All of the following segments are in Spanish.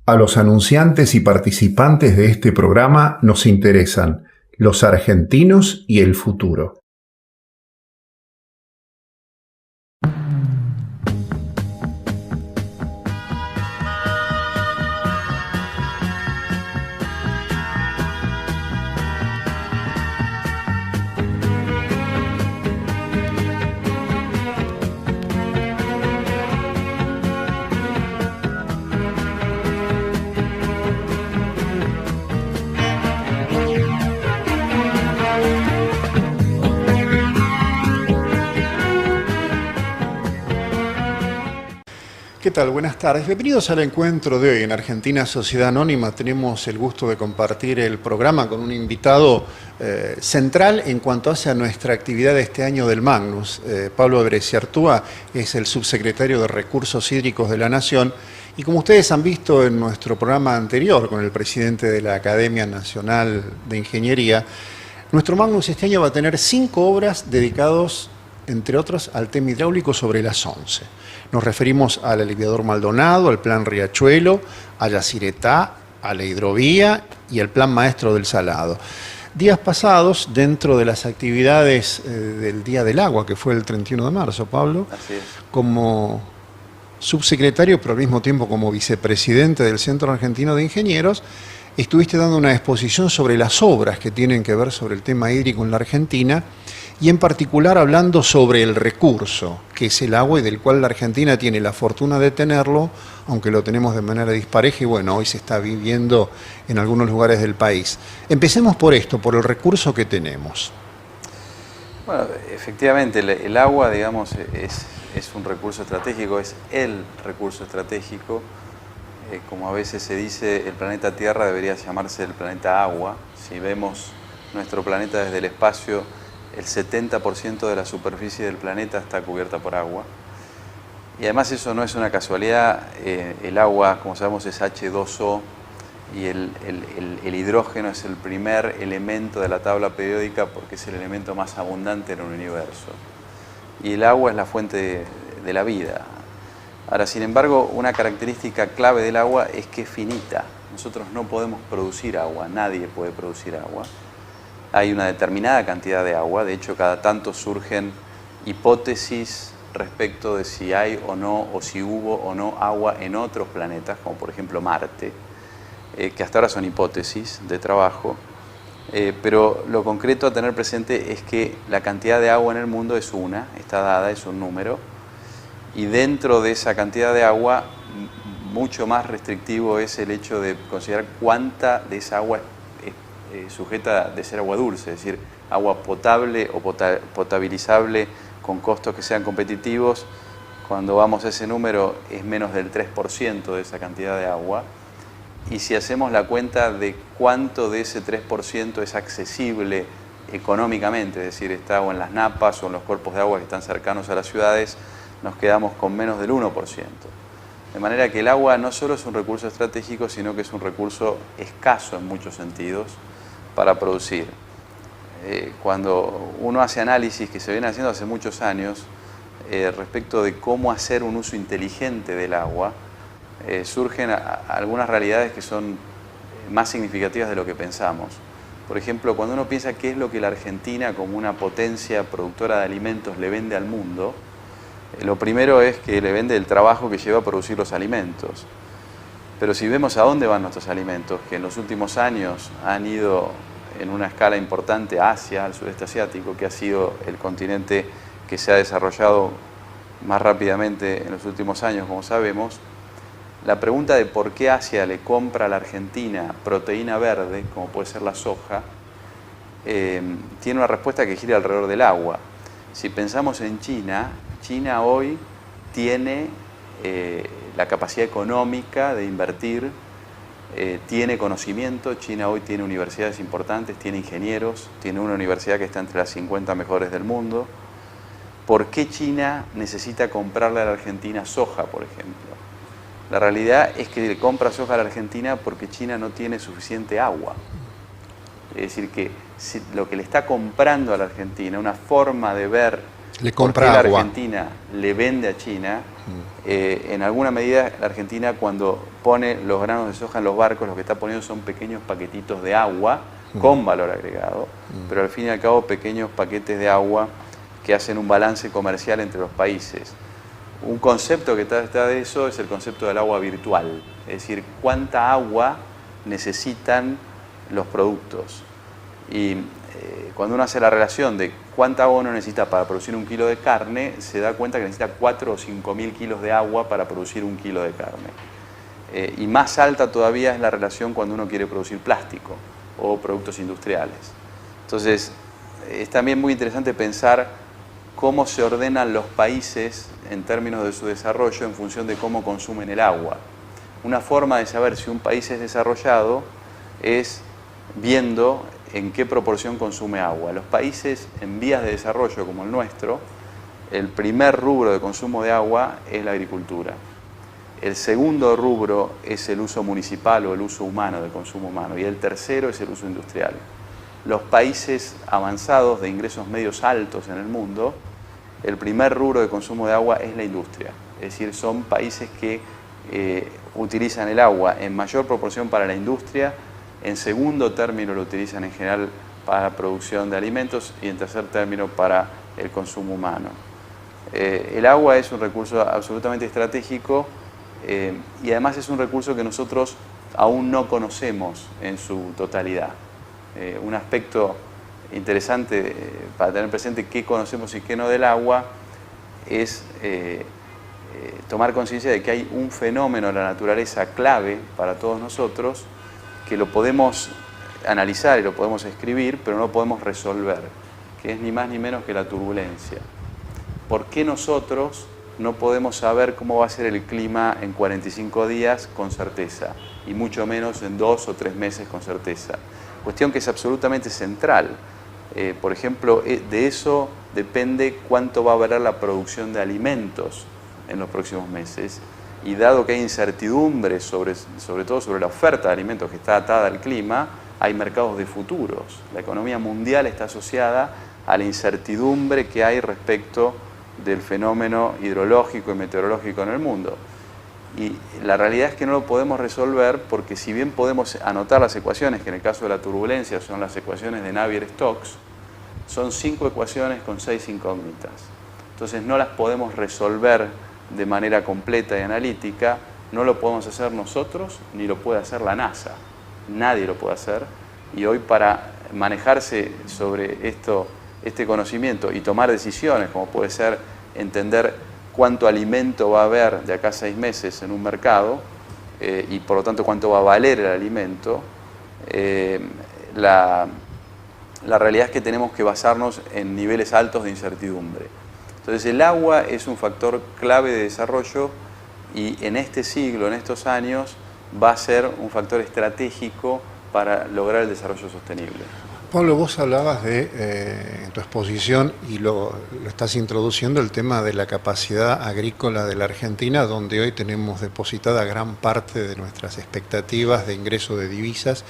A los anunciantes y participantes de este programa nos interesan los argentinos y el futuro. ¿Qué tal? Buenas tardes. Bienvenidos al encuentro de hoy en Argentina Sociedad Anónima. Tenemos el gusto de compartir el programa con un invitado central en cuanto hace a nuestra actividad de este año del Magnus. Pablo Breciartúa es el subsecretario de Recursos Hídricos de la Nación y como ustedes han visto en nuestro programa anterior con el presidente de la Academia Nacional de Ingeniería, nuestro Magnus este año va a tener 5 obras dedicadas, entre otros, al tema hidráulico sobre las 11. Nos referimos al aliviador Maldonado, al plan Riachuelo, a Yacyretá, a la hidrovía y al plan maestro del Salado. Días pasados, dentro de las actividades del Día del Agua, que fue el 31 de marzo, Pablo, Así es. como subsecretario, pero al mismo tiempo como vicepresidente del Centro Argentino de Ingenieros, estuviste dando una exposición sobre las obras que tienen que ver sobre el tema hídrico en la Argentina, y en particular hablando sobre el recurso, que es el agua y del cual la Argentina tiene la fortuna de tenerlo, aunque lo tenemos de manera dispareja y bueno, hoy se está viviendo en algunos lugares del país. Empecemos por esto, por el recurso que tenemos. Bueno, efectivamente el agua, digamos, es un recurso estratégico, es el recurso estratégico. Como a veces se dice, el planeta Tierra debería llamarse el planeta agua. Si vemos nuestro planeta desde el espacio, el 70% de la superficie del planeta está cubierta por agua. Y además eso no es una casualidad. El agua, como sabemos, es H2O y el hidrógeno es el primer elemento de la tabla periódica porque es el elemento más abundante en el universo. Y el agua es la fuente de la vida. Ahora, sin embargo, una característica clave del agua es que es finita. Nosotros no podemos producir agua, nadie puede producir agua. Hay una determinada cantidad de agua, de hecho cada tanto surgen hipótesis respecto de si hay o no, o si hubo o no agua en otros planetas, como por ejemplo Marte, que hasta ahora son hipótesis de trabajo, pero lo concreto a tener presente es que la cantidad de agua en el mundo es una, está dada, es un número, y dentro de esa cantidad de agua, mucho más restrictivo es el hecho de considerar cuánta de esa agua sujeta de ser agua dulce, es decir, agua potable o potabilizable con costos que sean competitivos. Cuando vamos a ese número es menos del 3% de esa cantidad de agua. Y si hacemos la cuenta de cuánto de ese 3% es accesible económicamente, es decir, está agua en las napas o en los cuerpos de agua que están cercanos a las ciudades, nos quedamos con menos del 1%. De manera que el agua no solo es un recurso estratégico, sino que es un recurso escaso en muchos sentidos para producir. Cuando uno hace análisis que se viene haciendo hace muchos años respecto de cómo hacer un uso inteligente del agua, surgen algunas realidades que son más significativas de lo que pensamos. Por ejemplo, cuando uno piensa qué es lo que la Argentina como una potencia productora de alimentos le vende al mundo, lo primero es que le vende el trabajo que lleva a producir los alimentos. Pero si vemos a dónde van nuestros alimentos, que en los últimos años han ido en una escala importante a Asia, al sudeste asiático, que ha sido el continente que se ha desarrollado más rápidamente en los últimos años, como sabemos, la pregunta de por qué Asia le compra a la Argentina proteína verde, como puede ser la soja, tiene una respuesta que gira alrededor del agua. Si pensamos en China, China hoy tiene la capacidad económica de invertir, tiene conocimiento. China hoy tiene universidades importantes, tiene ingenieros, tiene una universidad que está entre las 50 mejores del mundo. ¿Por qué China necesita comprarle a la Argentina soja, por ejemplo? La realidad es que le compra soja a la Argentina porque China no tiene suficiente agua. Es decir, que lo que le está comprando a la Argentina, una forma de ver Le ¿Por qué compra la agua. Argentina le vende a China? En alguna medida la Argentina, cuando pone los granos de soja en los barcos, lo que está poniendo son pequeños paquetitos de agua con valor agregado, pero al fin y al cabo pequeños paquetes de agua que hacen un balance comercial entre los países. Un concepto que está de eso es el concepto del agua virtual, es decir, cuánta agua necesitan los productos. Y cuando uno hace la relación de cuánta agua uno necesita para producir 1 kilo de carne, se da cuenta que necesita 4 o 5.000 kilos de agua para producir 1 kilo de carne. Y más alta todavía es la relación cuando uno quiere producir plástico o productos industriales. Entonces, es también muy interesante pensar cómo se ordenan los países en términos de su desarrollo en función de cómo consumen el agua. Una forma de saber si un país es desarrollado es viendo en qué proporción consume agua. Los países en vías de desarrollo como el nuestro, el primer rubro de consumo de agua es la agricultura. El segundo rubro es el uso municipal o el uso humano, de consumo humano, y el tercero es el uso industrial. Los países avanzados de ingresos medios altos en el mundo, el primer rubro de consumo de agua es la industria. Es decir, son países que utilizan el agua en mayor proporción para la industria, en segundo término lo utilizan en general para la producción de alimentos y en tercer término para el consumo humano. El agua es un recurso absolutamente estratégico y además es un recurso que nosotros aún no conocemos en su totalidad. Un aspecto interesante para tener presente qué conocemos y qué no del agua es tomar conciencia de que hay un fenómeno en la naturaleza clave para todos nosotros que lo podemos analizar y lo podemos escribir, pero no lo podemos resolver, que es ni más ni menos que la turbulencia. ¿Por qué nosotros no podemos saber cómo va a ser el clima en 45 días con certeza, y mucho menos en 2 o 3 meses con certeza? Cuestión que es absolutamente central. Por ejemplo, de eso depende cuánto va a valer la producción de alimentos en los próximos meses. Y dado que hay incertidumbre sobre todo sobre la oferta de alimentos que está atada al clima, hay mercados de futuros. La economía mundial está asociada a la incertidumbre que hay respecto del fenómeno hidrológico y meteorológico en el mundo. Y la realidad es que no lo podemos resolver porque si bien podemos anotar las ecuaciones, que en el caso de la turbulencia son las ecuaciones de Navier-Stokes, son 5 ecuaciones con 6 incógnitas. Entonces no las podemos resolver de manera completa y analítica, no lo podemos hacer nosotros ni lo puede hacer la NASA. Nadie lo puede hacer y hoy para manejarse sobre este conocimiento y tomar decisiones, como puede ser entender cuánto alimento va a haber de acá a 6 meses en un mercado y por lo tanto cuánto va a valer el alimento, la realidad es que tenemos que basarnos en niveles altos de incertidumbre. Entonces el agua es un factor clave de desarrollo y en este siglo, en estos años, va a ser un factor estratégico para lograr el desarrollo sostenible. Pablo, vos hablabas en tu exposición, y lo estás introduciendo, el tema de la capacidad agrícola de la Argentina, donde hoy tenemos depositada gran parte de nuestras expectativas de ingreso de divisas,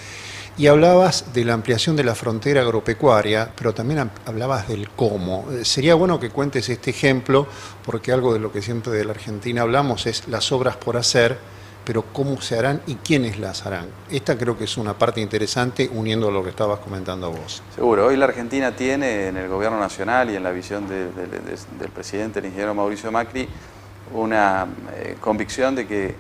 y hablabas de la ampliación de la frontera agropecuaria, pero también hablabas del cómo. Sería bueno que cuentes este ejemplo, porque algo de lo que siempre de la Argentina hablamos es las obras por hacer, pero cómo se harán y quiénes las harán. Esta creo que es una parte interesante uniendo a lo que estabas comentando vos. Seguro, hoy la Argentina tiene en el gobierno nacional y en la visión del presidente, el ingeniero Mauricio Macri, una convicción de que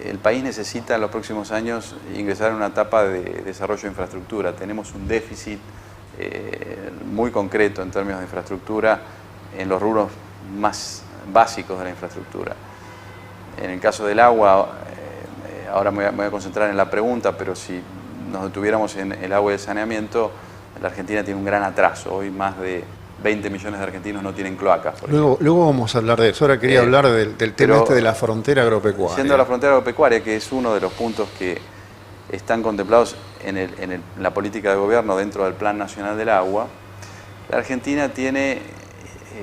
el país necesita en los próximos años ingresar en una etapa de desarrollo de infraestructura. Tenemos un déficit muy concreto en términos de infraestructura en los rubros más básicos de la infraestructura. En el caso del agua, ahora me voy a concentrar en la pregunta, pero si nos detuviéramos en el agua y el saneamiento, la Argentina tiene un gran atraso. Hoy más de 20 millones de argentinos no tienen cloacas. Luego vamos a hablar de eso. Ahora quería hablar del tema de la frontera agropecuaria. Siendo la frontera agropecuaria, que es uno de los puntos que están contemplados en la política de gobierno dentro del Plan Nacional del Agua, la Argentina tiene,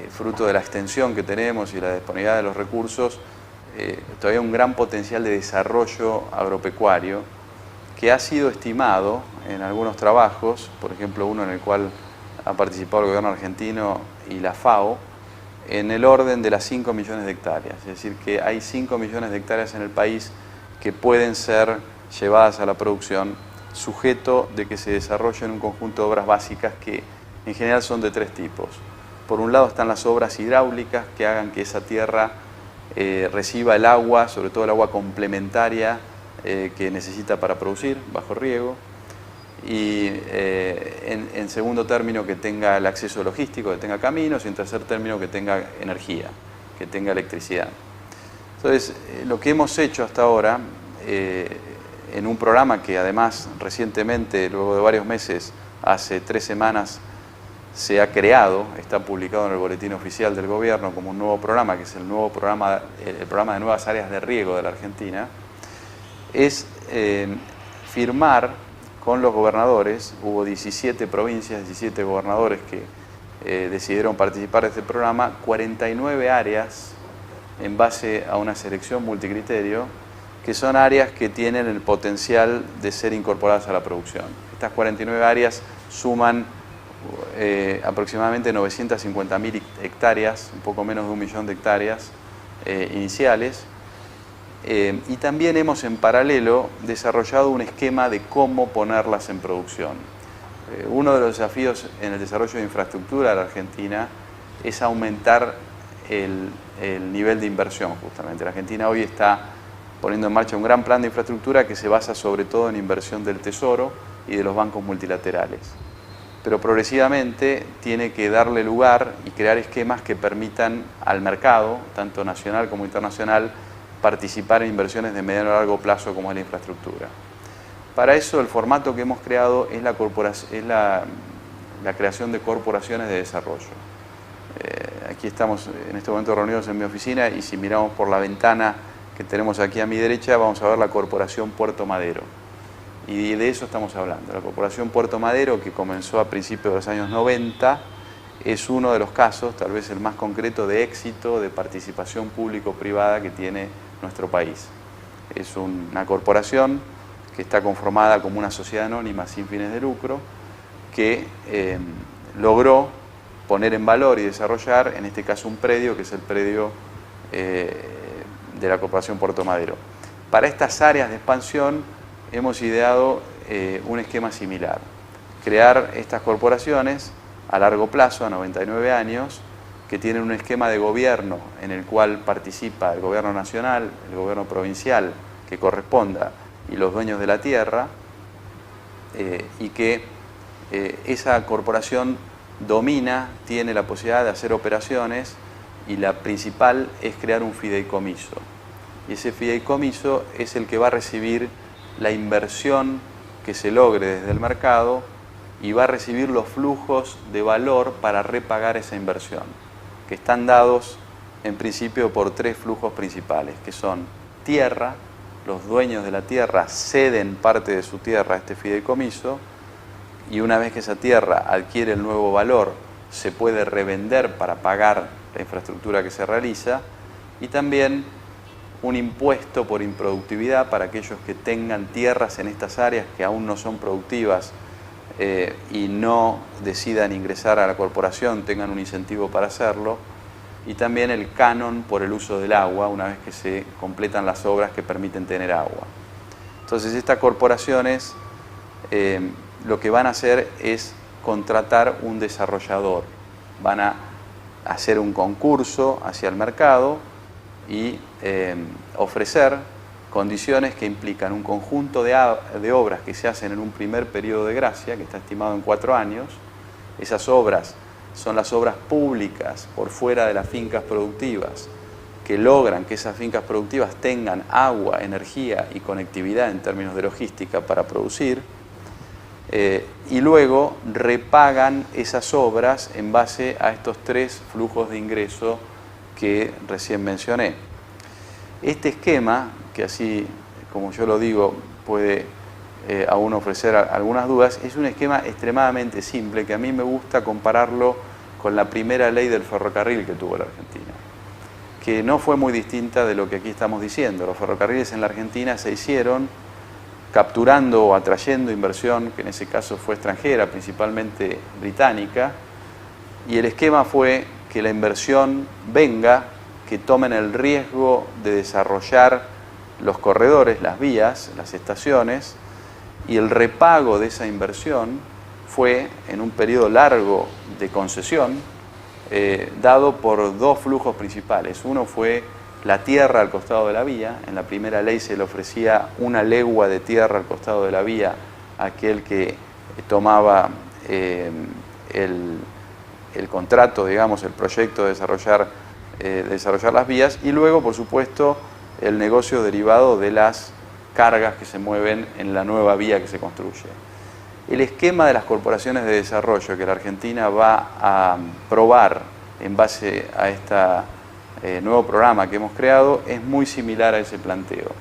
fruto de la extensión que tenemos y la disponibilidad de los recursos, todavía un gran potencial de desarrollo agropecuario que ha sido estimado en algunos trabajos, por ejemplo uno en el cual ha participado el gobierno argentino y la FAO, en el orden de las 5 millones de hectáreas. Es decir, que hay 5 millones de hectáreas en el país que pueden ser llevadas a la producción, sujeto de que se desarrollen un conjunto de obras básicas que en general son de 3 tipos. Por un lado están las obras hidráulicas que hagan que esa tierra reciba el agua, sobre todo el agua complementaria que necesita para producir bajo riego. Y en segundo término que tenga el acceso logístico, que tenga caminos, y en tercer término que tenga energía, que tenga electricidad. Entonces, lo que hemos hecho hasta ahora, en un programa que además recientemente, luego de varios meses, hace 3 semanas, se ha creado, está publicado en el boletín oficial del gobierno como un nuevo programa, que es el nuevo programa, el programa de nuevas áreas de riego de la Argentina, es firmar con los gobernadores. Hubo 17 provincias, 17 gobernadores que decidieron participar de este programa, 49 áreas en base a una selección multicriterio, que son áreas que tienen el potencial de ser incorporadas a la producción. Estas 49 áreas suman aproximadamente 950.000 hectáreas, un poco menos de 1 millón de hectáreas iniciales. Y también hemos en paralelo desarrollado un esquema de cómo ponerlas en producción. Uno de los desafíos en el desarrollo de infraestructura de la Argentina es aumentar el nivel de inversión, justamente. La Argentina hoy está poniendo en marcha un gran plan de infraestructura que se basa sobre todo en inversión del Tesoro y de los bancos multilaterales. Pero progresivamente tiene que darle lugar y crear esquemas que permitan al mercado, tanto nacional como internacional, participar en inversiones de mediano a largo plazo como es la infraestructura. Para eso el formato que hemos creado es la creación de corporaciones de desarrollo. Aquí estamos en este momento reunidos en mi oficina y si miramos por la ventana que tenemos aquí a mi derecha vamos a ver la Corporación Puerto Madero. Y de eso estamos hablando. La Corporación Puerto Madero, que comenzó a principios de los años 90, es uno de los casos, tal vez el más concreto, de éxito de participación público-privada que tiene nuestro país. Es una corporación que está conformada como una sociedad anónima sin fines de lucro que logró poner en valor y desarrollar, en este caso, un predio, que es el predio de la Corporación Puerto Madero. Para estas áreas de expansión hemos ideado un esquema similar. Crear estas corporaciones a largo plazo, a 99 años, que tienen un esquema de gobierno en el cual participa el gobierno nacional, el gobierno provincial que corresponda y los dueños de la tierra, y que esa corporación domina, tiene la posibilidad de hacer operaciones y la principal es crear un fideicomiso. Y ese fideicomiso es el que va a recibir la inversión que se logre desde el mercado y va a recibir los flujos de valor para repagar esa inversión, que están dados en principio por 3 flujos principales, que son tierra. Los dueños de la tierra ceden parte de su tierra a este fideicomiso y una vez que esa tierra adquiere el nuevo valor, se puede revender para pagar la infraestructura que se realiza, y también un impuesto por improductividad para aquellos que tengan tierras en estas áreas que aún no son productivas y no decidan ingresar a la corporación, tengan un incentivo para hacerlo, y también el canon por el uso del agua una vez que se completan las obras que permiten tener agua. Entonces estas corporaciones lo que van a hacer es contratar un desarrollador, van a hacer un concurso hacia el mercado y ofrecer condiciones que implican un conjunto de obras que se hacen en un primer periodo de gracia, que está estimado en 4 años. Esas obras son las obras públicas por fuera de las fincas productivas, que logran que esas fincas productivas tengan agua, energía y conectividad en términos de logística para producir, y luego repagan esas obras en base a estos 3 flujos de ingreso que recién mencioné. Este esquema, que así como yo lo digo puede aún ofrecer algunas dudas, es un esquema extremadamente simple que a mí me gusta compararlo con la primera ley del ferrocarril que tuvo la Argentina, que no fue muy distinta de lo que aquí estamos diciendo. Los ferrocarriles en la Argentina se hicieron capturando o atrayendo inversión, que en ese caso fue extranjera, principalmente británica, y el esquema fue que la inversión venga, que tomen el riesgo de desarrollar los corredores, las vías, las estaciones, y el repago de esa inversión fue en un periodo largo de concesión, dado por dos flujos principales. Uno fue la tierra al costado de la vía. En la primera ley se le ofrecía una legua de tierra al costado de la vía a aquel que tomaba el contrato, digamos, el proyecto de desarrollar las vías, y luego, por supuesto, el negocio derivado de las cargas que se mueven en la nueva vía que se construye. El esquema de las corporaciones de desarrollo que la Argentina va a probar en base a este nuevo programa que hemos creado es muy similar a ese planteo.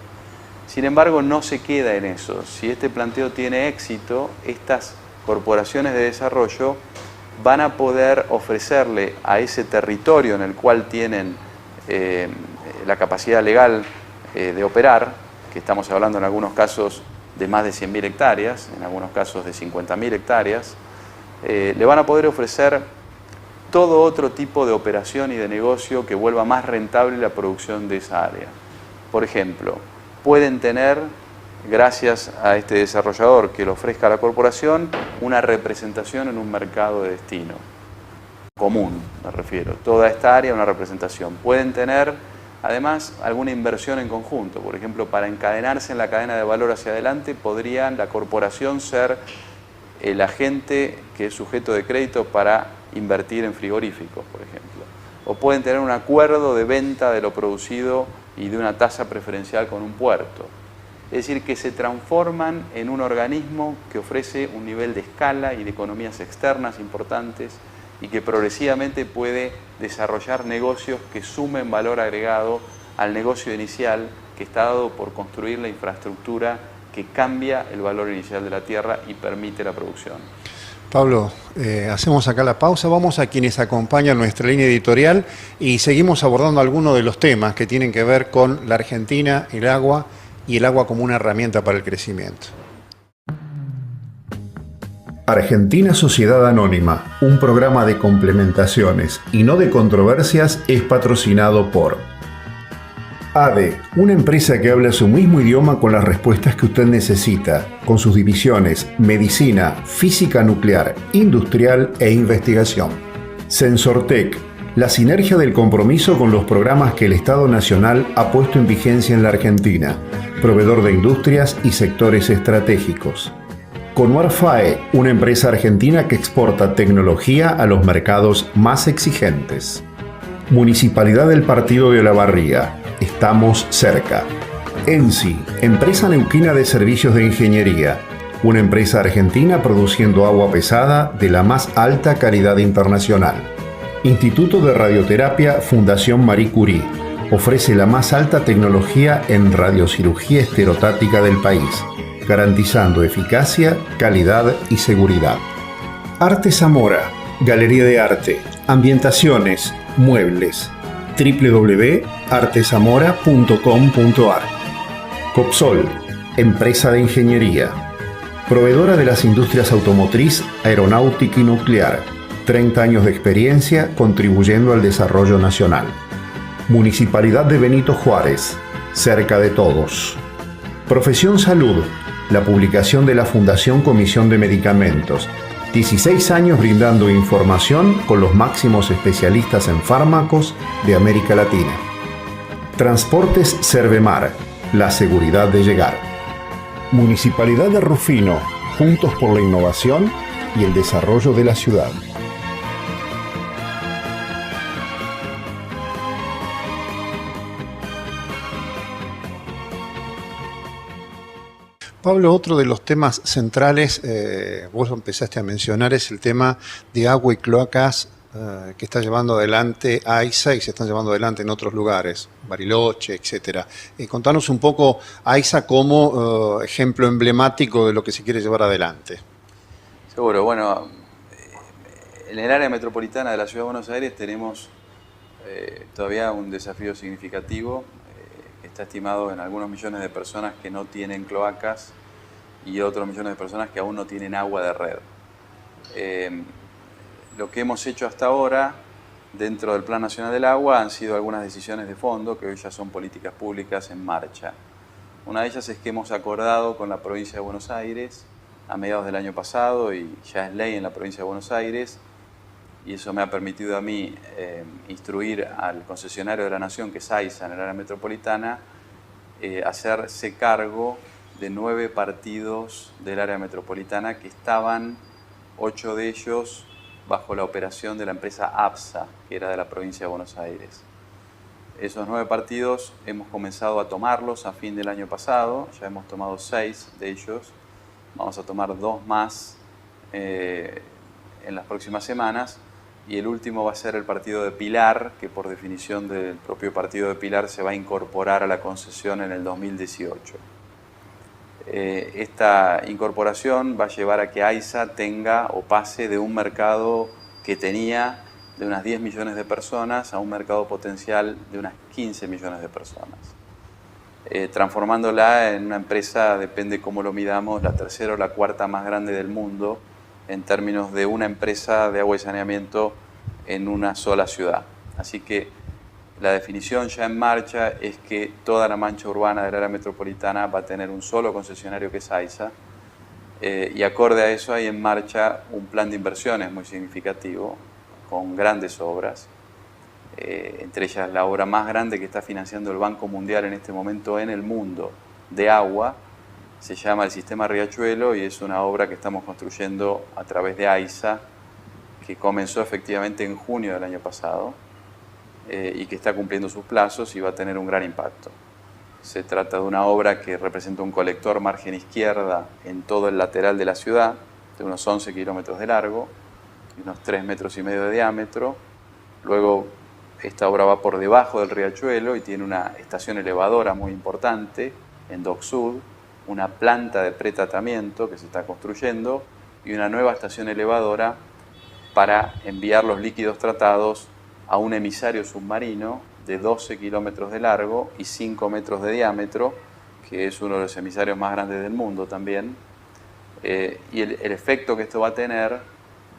Sin embargo, no se queda en eso. Si este planteo tiene éxito, estas corporaciones de desarrollo van a poder ofrecerle a ese territorio en el cual tienen la capacidad legal de operar, que estamos hablando en algunos casos de más de 100.000 hectáreas, en algunos casos de 50.000 hectáreas, le van a poder ofrecer todo otro tipo de operación y de negocio que vuelva más rentable la producción de esa área. Por ejemplo, pueden tener, gracias a este desarrollador que le ofrezca a la corporación, una representación en un mercado de destino común, me refiero. Toda esta área una representación. Pueden tener, además, alguna inversión en conjunto. Por ejemplo, para encadenarse en la cadena de valor hacia adelante, podría la corporación ser el agente que es sujeto de crédito para invertir en frigoríficos, por ejemplo. O pueden tener un acuerdo de venta de lo producido y de una tasa preferencial con un puerto. Es decir, que se transforman en un organismo que ofrece un nivel de escala y de economías externas importantes y que progresivamente puede desarrollar negocios que sumen valor agregado al negocio inicial, que está dado por construir la infraestructura que cambia el valor inicial de la tierra y permite la producción. Pablo, hacemos acá la pausa, vamos a quienes acompañan nuestra línea editorial y seguimos abordando algunos de los temas que tienen que ver con la Argentina, el agua y el agua como una herramienta para el crecimiento. Argentina Sociedad Anónima, un programa de complementaciones y no de controversias, es patrocinado por ADE, una empresa que habla su mismo idioma con las respuestas que usted necesita, con sus divisiones Medicina, Física Nuclear, Industrial e Investigación. Sensortec, la sinergia del compromiso con los programas que el Estado Nacional ha puesto en vigencia en la Argentina, proveedor de industrias y sectores estratégicos. Conuar FAE, una empresa argentina que exporta tecnología a los mercados más exigentes. Municipalidad del Partido de Olavarría, estamos cerca. ENSI, empresa neuquina de servicios de ingeniería, una empresa argentina produciendo agua pesada de la más alta calidad internacional. Instituto de Radioterapia Fundación Marie Curie, ofrece la más alta tecnología en radiocirugía esterotática del país, garantizando eficacia, calidad y seguridad. Arte Zamora, galería de arte, ambientaciones, muebles, www.artezamora.com.ar. Copsol, empresa de ingeniería, proveedora de las industrias automotriz, aeronáutica y nuclear, 30 años de experiencia contribuyendo al desarrollo nacional. Municipalidad de Benito Juárez, cerca de todos. Profesión Salud, la publicación de la Fundación Comisión de Medicamentos, 16 años brindando información con los máximos especialistas en fármacos de América Latina. Transportes Cervemar, la seguridad de llegar. Municipalidad de Rufino, juntos por la innovación y el desarrollo de la ciudad. Pablo, otro de los temas centrales, vos lo empezaste a mencionar, es el tema de agua y cloacas que está llevando adelante AISA y se están llevando adelante en otros lugares, Bariloche, etc. Contanos un poco AISA como ejemplo emblemático de lo que se quiere llevar adelante. Seguro, bueno, en el área metropolitana de la Ciudad de Buenos Aires tenemos todavía un desafío significativo. Está estimado en algunos millones de personas que no tienen cloacas y otros millones de personas que aún no tienen agua de red. Lo que hemos hecho hasta ahora dentro del Plan Nacional del Agua han sido algunas decisiones de fondo que hoy ya son políticas públicas en marcha. Una de ellas es que hemos acordado con la provincia de Buenos Aires a mediados del año pasado, y ya es ley en la provincia de Buenos Aires, y eso me ha permitido a mí instruir al concesionario de la Nación, que es AISA en el área metropolitana, hacerse cargo de 9 partidos del área metropolitana que estaban, 8 de ellos, bajo la operación de la empresa APSA, que era de la provincia de Buenos Aires. Esos 9 partidos hemos comenzado a tomarlos a fin del año pasado, ya hemos tomado 6 de ellos, vamos a tomar 2 más en las próximas semanas, y el último va a ser el partido de Pilar, que por definición del propio partido de Pilar se va a incorporar a la concesión en el 2018. Esta incorporación va a llevar a que AISA tenga o pase de un mercado que tenía de unas 10 millones de personas a un mercado potencial de unas 15 millones de personas. Transformándola en una empresa, depende cómo lo midamos, la tercera o la cuarta más grande del mundo en términos de una empresa de agua y saneamiento en una sola ciudad. Así que la definición ya en marcha es que toda la mancha urbana del área metropolitana va a tener un solo concesionario, que es AISA, y acorde a eso hay en marcha un plan de inversiones muy significativo, con grandes obras, entre ellas la obra más grande que está financiando el Banco Mundial en este momento en el mundo de agua, se llama el Sistema Riachuelo, y es una obra que estamos construyendo a través de AISA, que comenzó efectivamente en junio del año pasado y que está cumpliendo sus plazos y va a tener un gran impacto. Se trata de una obra que representa un colector margen izquierda en todo el lateral de la ciudad, de unos 11 kilómetros de largo y unos 3,5 metros de diámetro. Luego esta obra va por debajo del riachuelo y tiene una estación elevadora muy importante en Dock Sud, una planta de pretratamiento que se está construyendo y una nueva estación elevadora para enviar los líquidos tratados a un emisario submarino de 12 kilómetros de largo y 5 metros de diámetro, que es uno de los emisarios más grandes del mundo también. Y el efecto que esto va a tener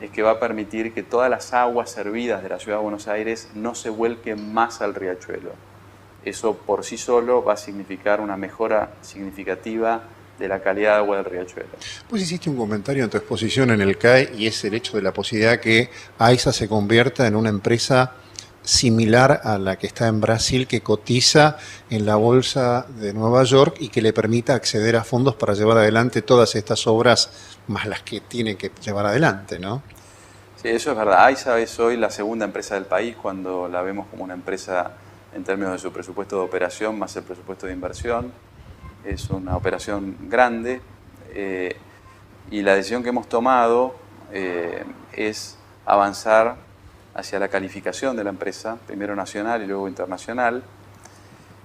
es que va a permitir que todas las aguas servidas de la Ciudad de Buenos Aires no se vuelquen más al riachuelo. Eso por sí solo va a significar una mejora significativa de la calidad de agua del riachuelo. Pues hiciste un comentario en tu exposición en el CAE, y es el hecho de la posibilidad que AISA se convierta en una empresa similar a la que está en Brasil, que cotiza en la Bolsa de Nueva York y que le permita acceder a fondos para llevar adelante todas estas obras, más las que tiene que llevar adelante, ¿no? Sí, eso es verdad. AISA es hoy la segunda empresa del país cuando la vemos como una empresa en términos de su presupuesto de operación más el presupuesto de inversión. Es una operación grande y la decisión que hemos tomado es avanzar hacia la calificación de la empresa, primero nacional y luego internacional.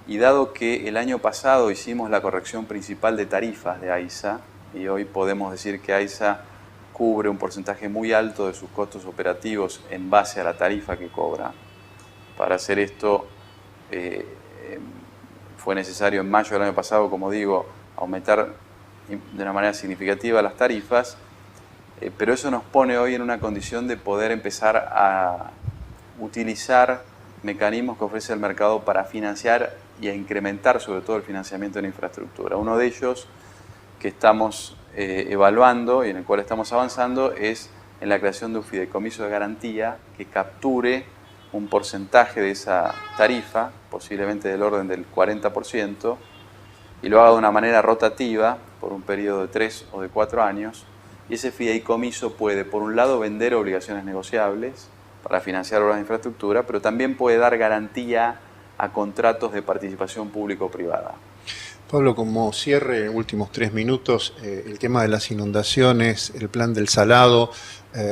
Y dado que el año pasado hicimos la corrección principal de tarifas de AISA, y hoy podemos decir que AISA cubre un porcentaje muy alto de sus costos operativos en base a la tarifa que cobra. Para hacer esto fue necesario en mayo del año pasado, como digo, aumentar de una manera significativa las tarifas, pero eso nos pone hoy en una condición de poder empezar a utilizar mecanismos que ofrece el mercado para financiar y a incrementar sobre todo el financiamiento en infraestructura. Uno de ellos que estamos evaluando y en el cual estamos avanzando es en la creación de un fideicomiso de garantía que capture un porcentaje de esa tarifa, posiblemente del orden del 40%, y lo haga de una manera rotativa por un periodo de 3 o de 4 años. Y ese fideicomiso puede, por un lado, vender obligaciones negociables para financiar obras de infraestructura, pero también puede dar garantía a contratos de participación público-privada. Pablo, como cierre, últimos 3 minutos, el tema de las inundaciones, el plan del salado,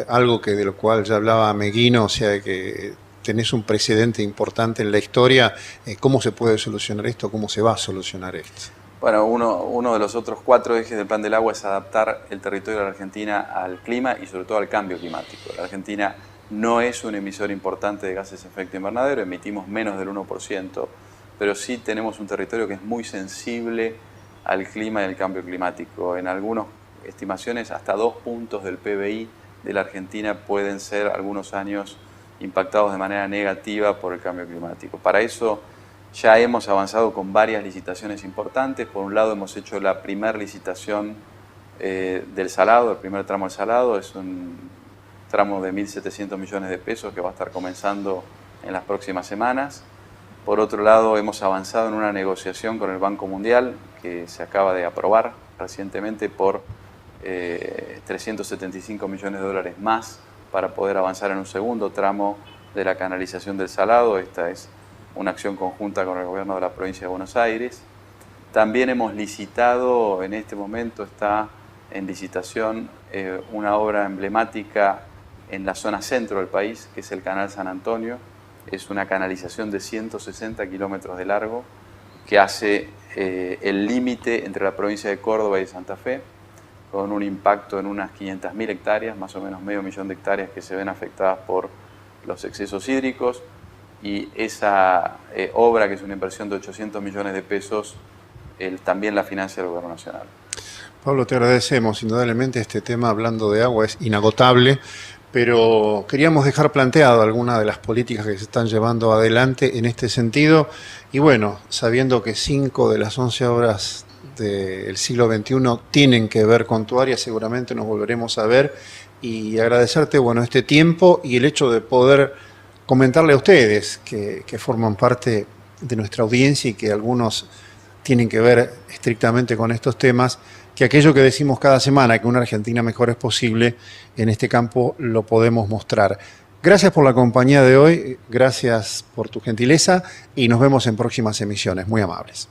algo que de lo cual ya hablaba Meguino, o sea que tenés un precedente importante en la historia. ¿Cómo se puede solucionar esto? ¿Cómo se va a solucionar esto? Bueno, uno de los otros 4 ejes del Plan del Agua es adaptar el territorio de la Argentina al clima y sobre todo al cambio climático. La Argentina no es un emisor importante de gases de efecto invernadero, emitimos menos del 1%, pero sí tenemos un territorio que es muy sensible al clima y al cambio climático. En algunas estimaciones, hasta 2 puntos del PBI de la Argentina pueden ser algunos años impactados de manera negativa por el cambio climático. Para eso ya hemos avanzado con varias licitaciones importantes. Por un lado hemos hecho la primera licitación del Salado, el primer tramo del Salado, es un tramo de 1.700 millones de pesos que va a estar comenzando en las próximas semanas. Por otro lado, hemos avanzado en una negociación con el Banco Mundial que se acaba de aprobar recientemente por 375 millones de dólares más para poder avanzar en un segundo tramo de la canalización del Salado. Esta es una acción conjunta con el gobierno de la provincia de Buenos Aires. También hemos licitado, en este momento está en licitación, una obra emblemática en la zona centro del país, que es el Canal San Antonio. Es una canalización de 160 kilómetros de largo que hace el límite entre la provincia de Córdoba y de Santa Fe, con un impacto en unas 500.000 hectáreas, más o menos medio millón de hectáreas que se ven afectadas por los excesos hídricos, y esa obra, que es una inversión de 800 millones de pesos, también la financia el Gobierno Nacional. Pablo, te agradecemos. Indudablemente este tema, hablando de agua, es inagotable, pero queríamos dejar planteado algunas de las políticas que se están llevando adelante en este sentido, y bueno, sabiendo que 5 de las 11 obras del siglo XXI tienen que ver con tu área, seguramente nos volveremos a ver, y agradecerte, bueno, este tiempo y el hecho de poder comentarle a ustedes que forman parte de nuestra audiencia y que algunos tienen que ver estrictamente con estos temas, que aquello que decimos cada semana, que una Argentina mejor es posible, en este campo lo podemos mostrar. Gracias por la compañía de hoy, gracias por tu gentileza y nos vemos en próximas emisiones. Muy amables.